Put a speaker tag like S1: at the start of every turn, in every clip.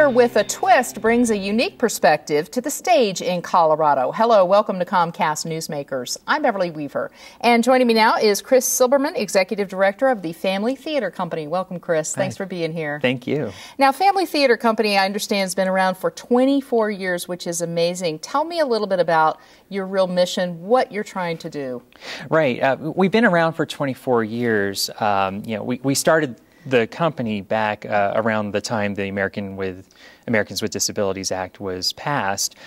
S1: theater with a twist brings a unique perspective to the stage in Colorado. Hello, welcome to Comcast Newsmakers. I'm Beverly Weaver, and joining me now is Chris Silberman, Executive Director of the Phamaly Theater Company. Welcome, Chris. Thanks for being here.
S2: Thank you.
S1: Now, Phamaly Theater Company, I understand, has been around for 24 years, which is amazing. Tell me a little bit about your real mission, what you're trying to do.
S2: Right. We've been around for 24 years. We started the company back around the time the Americans with Disabilities Act was passed.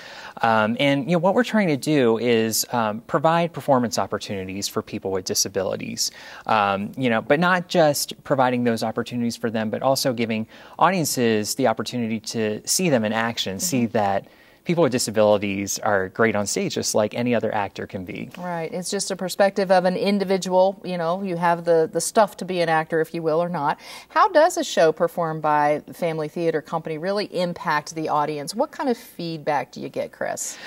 S2: And what we're trying to do is provide performance opportunities for people with disabilities. But not just providing those opportunities for them, but also giving audiences the opportunity to see them in action, see that people with disabilities are great on stage, just like any other actor can be.
S1: Right. It's just a perspective of an individual. You have the stuff to be an actor, if you will, or not. How does a show performed by the Phamaly Theater Company really impact the audience? What kind of feedback do you get, Chris?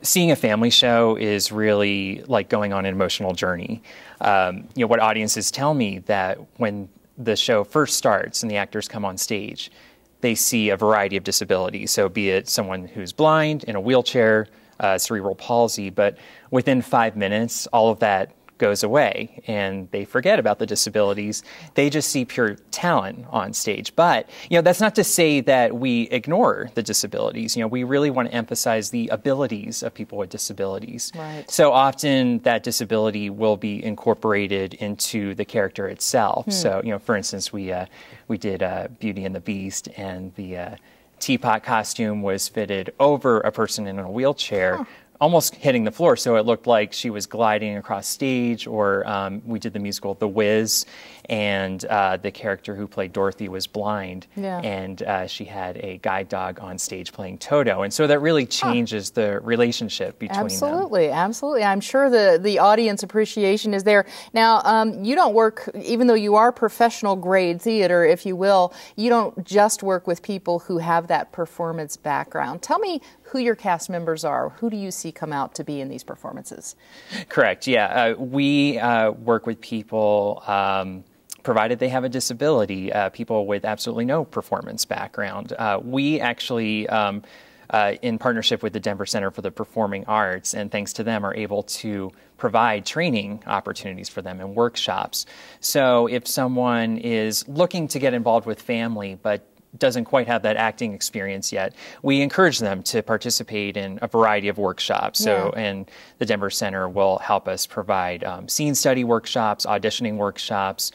S2: Seeing a family show is really like going on an emotional journey. What audiences tell me that when the show first starts and the actors come on stage, they see a variety of disabilities. So be it someone who's blind, in a wheelchair, cerebral palsy, but within 5 minutes, all of that goes away and they forget about the disabilities. They just see pure talent on stage. But, that's not to say that we ignore the disabilities. We really want to emphasize the abilities of people with disabilities.
S1: Right.
S2: So often that disability will be incorporated into the character itself. So, for instance, we did Beauty and the Beast, and the teapot costume was fitted over a person in a wheelchair, almost hitting the floor, so it looked like she was gliding across stage. Or we did the musical The Wiz, and the character who played Dorothy was blind, and she had a guide dog on stage playing Toto, and so that really changes the relationship between them.
S1: Absolutely. I'm sure the audience appreciation is there. Now, you don't work, even though you are professional grade theater, if you will, you don't just work with people who have that performance background. Tell me who your cast members are. Who do you see come out to be in these performances?
S2: Correct, yeah. We work with people, provided they have a disability, people with absolutely no performance background. We actually, in partnership with the Denver Center for the Performing Arts, and thanks to them, are able to provide training opportunities for them and workshops. So if someone is looking to get involved with Phamaly, but doesn't quite have that acting experience yet, we encourage them to participate in a variety of workshops. And the Denver Center will help us provide scene study workshops, auditioning workshops,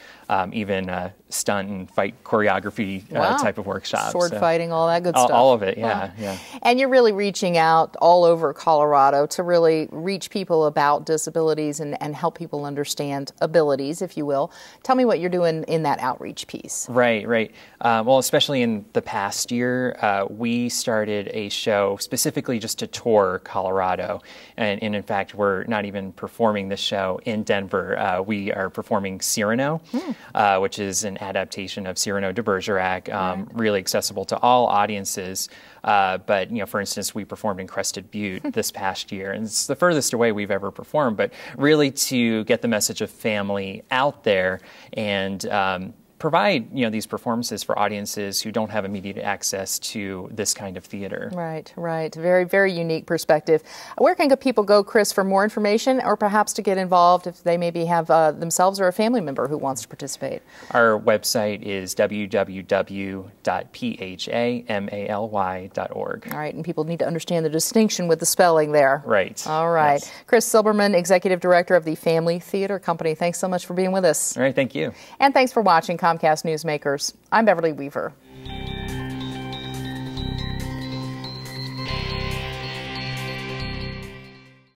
S2: even stunt and fight choreography type of workshops.
S1: Sword fighting, all that good stuff.
S2: All of it, yeah.
S1: And you're really reaching out all over Colorado to really reach people about disabilities and help people understand abilities, if you will. Tell me what you're doing in that outreach piece.
S2: Right. Well, especially in the past year, we started a show specifically just to tour Colorado. And in fact, we're not even performing the show in Denver. We are performing Cyrano, which is an adaptation of Cyrano de Bergerac, really accessible to all audiences. But, for instance, we performed in Crested Butte this past year, and it's the furthest away we've ever performed, but really to get the message of Phamaly out there and provide, these performances for audiences who don't have immediate access to this kind of theater.
S1: Right. Very, very unique perspective. Where can people go, Chris, for more information or perhaps to get involved if they maybe have themselves or a family member who wants to participate?
S2: Our website is www.phamaly.org.
S1: All right, and people need to understand the distinction with the spelling there.
S2: Right.
S1: All right.
S2: Yes.
S1: Chris Silberman, Executive Director of the Phamaly Theater Company. Thanks so much for being with us.
S2: All right, thank you.
S1: And thanks for watching Comcast Newsmakers. I'm Beverly Weaver.